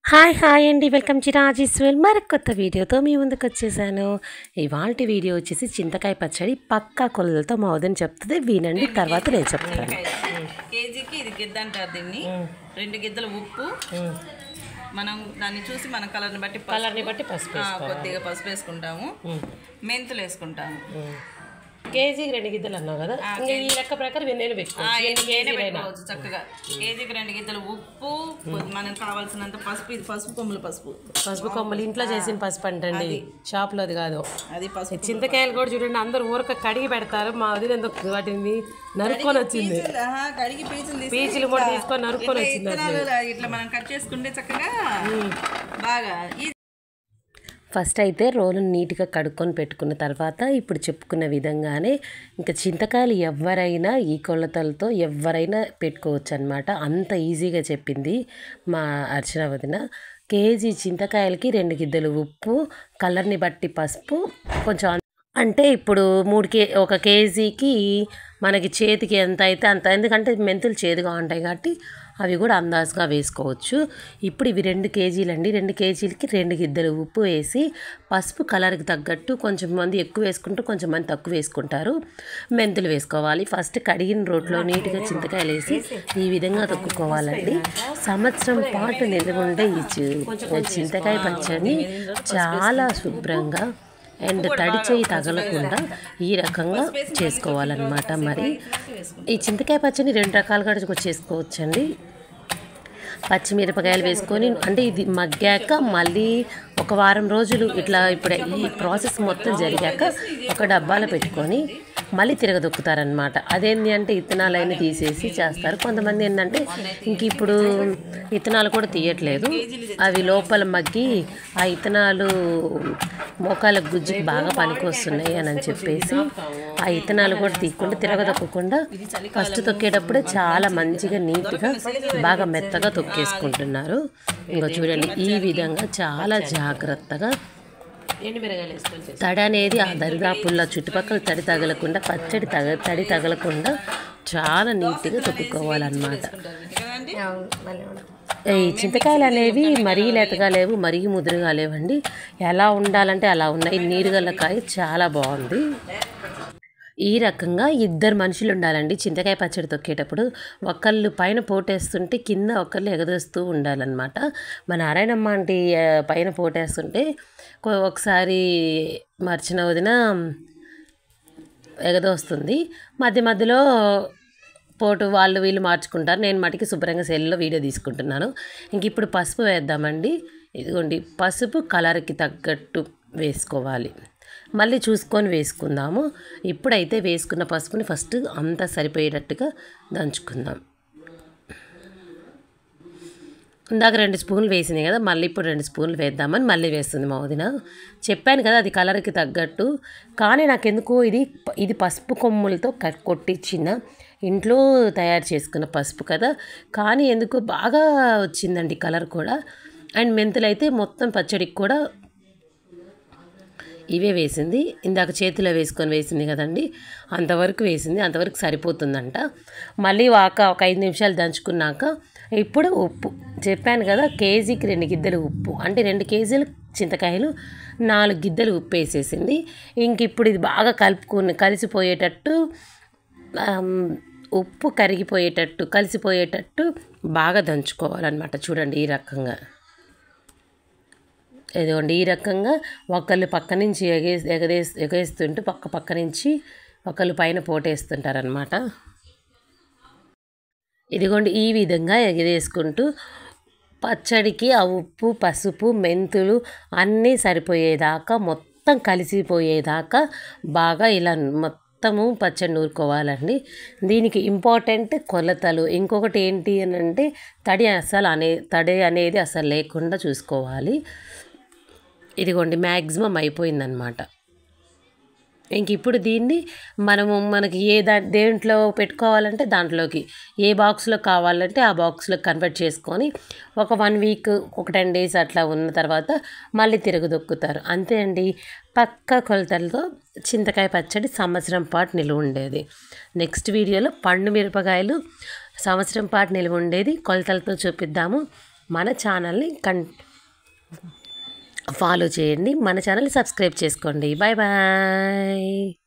Hi hi అండి, welcome to Rajeshwar. మరొక కొత్త వీడియోతో మీ ముందుకు వచ్చేసాను. ఇవాల్టి వీడియో వచ్చేసి చింతకాయ పచ్చడి పక్కా కొలతలతో మా వదిన చెప్తుంది, వినండి. తర్వాత నేను చెప్తాను. కేజీకి ఇది గిద్ద అంటారు దీన్ని. 2 గిద్దల ఉప్పు, మనం దాన్ని చూసి మన కలర్ని బట్టి పసుపు కొద్దిగా పసుపు వేసుకుంటాము, మెంతులు వేసుకుంటాము. కేజీకి 2 గిద్దలు అన్నావు కదా, ఈ లెక్క ప్రకారం నేను పెట్టుకోవచ్చు చక్కగా. కేజీకి 2 గిద్దలు ఉప్పు, మనకు కావాల్సినంత పసుపు. ఇది పసుపు కొమ్మలు ఇంట్లో చేసిన పసుపు అంటండి, షాప్లో అది కాదు. అది పసుపు. చింతకాయలు కూడా చూడండి, అందరు ఊరక కడిగి పెడతారు. మా వదిన ఎందుకు వాటిని నరుక్కొని వచ్చింది, కడిగి పీచులు కూడా తీసుకొని నరుక్కొని వచ్చింది. ఇట్లా మనం కట్ చేసుకుంటే చక్కగా బాగా. ఫస్ట్ అయితే రోలును నీట్గా కడుక్కొని పెట్టుకున్న తర్వాత ఇప్పుడు చెప్పుకున్న విధంగానే ఇంకా చింతకాయలు ఎవరైనా ఈ కొలతలతో ఎవరైనా పెట్టుకోవచ్చు అనమాట. అంత ఈజీగా చెప్పింది మా అర్చన వదిన. కేజీ చింతకాయలకి 2 గిద్దలు ఉప్పు, కలర్ని బట్టి పసుపు, కొంచెం అంటే ఇప్పుడు 1 కేజీకి మనకి చేతికి ఎంత అయితే అంత, ఎందుకంటే మెంతులు చేదుగా ఉంటాయి కాబట్టి అవి కూడా అందాజుగా వేసుకోవచ్చు. ఇప్పుడు ఇవి 2 కేజీలు అండి. 2 కేజీలకి 2 గిద్దలు ఉప్పు వేసి, పసుపు కలర్కి తగ్గట్టు కొంచెం మంది ఎక్కువ వేసుకుంటారు, కొంచెం మంది తక్కువ వేసుకుంటారు. మెంతులు వేసుకోవాలి. ఫస్ట్ కడిగిన రోట్లో నీట్గా చింతకాయలు వేసి ఈ విధంగా తొక్కుకోవాలండి. సంవత్సరం పాటు నిల్వ ఉండే ఈ చింతకాయ పచ్చడిని చాలా శుభ్రంగా అండ్ తడి చేయి తగలకుండా ఈ రకంగా చేసుకోవాలన్నమాట. మరి ఈ చింతకాయ పచ్చడిని 2 రకాలుగా చేసుకోవచ్చండి. పచ్చిమిరపకాయలు వేసుకొని, అంటే ఇది మగ్గాక మళ్ళీ 1 వారం రోజులు ఇట్లా ఇప్పుడు ఈ ప్రాసెస్ మొత్తం జరిగాక ఒక డబ్బాలో పెట్టుకొని మళ్ళీ తిరగదొక్కుతారనమాట. అదేంటి అంటే ఇత్తనాలైనా తీసేసి చేస్తారు. కొంతమంది ఏంటంటే ఇంక ఇప్పుడు ఇత్తనాలు కూడా తీయట్లేదు, అవి లోపల మగ్గి ఆ ఇత్తనాలు మోకాల గుజ్జుకి బాగా పనికొస్తున్నాయి అని చెప్పేసి ఆ ఇత్తనాలు కూడా తీయకుండా తిరగదొక్కకుండా ఫస్ట్ తొక్కేటప్పుడే చాలా మంచిగా నీట్గా బాగా మెత్తగా తొక్కేసుకుంటున్నారు. ఇంకా చూడండి, ఈ విధంగా చాలా జాగ్రత్తగా తడి అనేది ఆ దరిదాపుల్లో చుట్టుపక్కల తడి తగలకుండా, పచ్చడి తడి తగలకుండా చాలా నీట్గా తొక్కుకోవాలన్నమాట. ఈ చింతకాయలు అనేవి మరీ లేతగా లేవు, మరీ ముదురుగా లేవండి. ఎలా ఉండాలంటే అలా ఉన్నాయి. నీరుగల్ల కాయ చాలా బాగుంది. ఈ రకంగా 2 మనుషులు ఉండాలండి చింతకాయ పచ్చడి తొక్కేటప్పుడు. ఒకళ్ళు పైన పోటేస్తుంటే కింద ఒకళ్ళు ఎగదోస్తూ ఉండాలన్నమాట. మన నారాయణమ్మ ఆంటీ పైన పోటేస్తుంటే ఒకసారి మర్చిన వదిన ఎగదోస్తుంది, మధ్య మధ్యలో పోటు వాళ్ళు వీళ్ళు మార్చుకుంటారు. నేను మటుకి శుభ్రంగా సెల్లో వీడియో తీసుకుంటున్నాను. ఇంక ఇప్పుడు పసుపు వేద్దామండి. ఇదిగోండి, పసుపు కలర్కి తగ్గట్టు వేసుకోవాలి. మళ్ళీ చూసుకొని వేసుకుందాము. ఇప్పుడైతే వేసుకున్న పసుపుని ఫస్ట్ అంతా సరిపోయేటట్టుగా దంచుకుందాం. ఇందాక 2 స్పూన్లు వేసినాయి కదా, మళ్ళీ ఇప్పుడు 2 స్పూన్లు వేద్దామని మళ్ళీ వేస్తుంది మా వదిన. చెప్పాను కదా అది కలర్కి తగ్గట్టు. కానీ నాకెందుకో ఇది పసుపు కొమ్ములతో కొట్టించిన ఇంట్లో తయారు చేసుకున్న పసుపు కదా, కానీ ఎందుకో బాగా వచ్చిందండి కలర్ కూడా. అండ్ మెంతులు అయితే మొత్తం పచ్చడికి కూడా ఇవే వేసింది. ఇందాక చేతిలో వేసుకొని వేసింది కదండి, అంతవరకు వేసింది, అంతవరకు సరిపోతుందంట. మళ్ళీ ఒక 5 నిమిషాలు దంచుకున్నాక ఇప్పుడు ఉప్పు చెప్పాను కదా, కేజీకి 2 గిద్దలు ఉప్పు, అంటే 2 కేజీలు చింతకాయలు 4 గిద్దలు ఉప్పు వేసేసింది. ఇంక ఇప్పుడు ఇది బాగా కలిసిపోయేటట్టు, ఉప్పు కరిగిపోయేటట్టు కలిసిపోయేటట్టు బాగా దంచుకోవాలన్నమాట. చూడండి ఈ రకంగా, ఇదిగోండి ఈ రకంగా ఒకళ్ళు పక్క నుంచి ఎగేస్తుంటూ పక్క నుంచి ఒకళ్ళు పైన పోటేస్తుంటారనమాట. ఇదిగోండి ఈ విధంగా ఎగరేసుకుంటూ పచ్చడికి ఆ ఉప్పు, పసుపు, మెంతులు అన్నీ సరిపోయేదాకా, మొత్తం కలిసిపోయేదాకా బాగా ఇలా మొత్తము పచ్చడి నూరుకోవాలండి. దీనికి ఇంపార్టెంట్ కొలతలు. ఇంకొకటి ఏంటి అని అంటే తడి అనేది అసలు లేకుండా చూసుకోవాలి. ఇదిగోండి మ్యాక్సిమం అయిపోయిందనమాట. ఇంక ఇప్పుడు దీన్ని మనకి దేంట్లో పెట్టుకోవాలంటే దాంట్లోకి, ఏ బాక్స్లో కావాలంటే ఆ బాక్స్లో కన్వర్ట్ చేసుకొని ఒక 1 వీక్, ఒక 10 డేస్ అట్లా ఉన్న తర్వాత మళ్ళీ తిరగదొక్కుతారు. అంతే అండి, పక్క కొలతలతో చింతకాయ పచ్చడి సంవత్సరం పాటు నిలువ ఉండేది. నెక్స్ట్ వీడియోలో పండు మిరపకాయలు సంవత్సరం పాటు నిలువ ఉండేది కొలతలతో చూపిద్దాము. మన ఛానల్ని ఫాలో చేయండి, మన ఛానల్ని సబ్స్క్రైబ్ చేసుకోండి. Bye bye.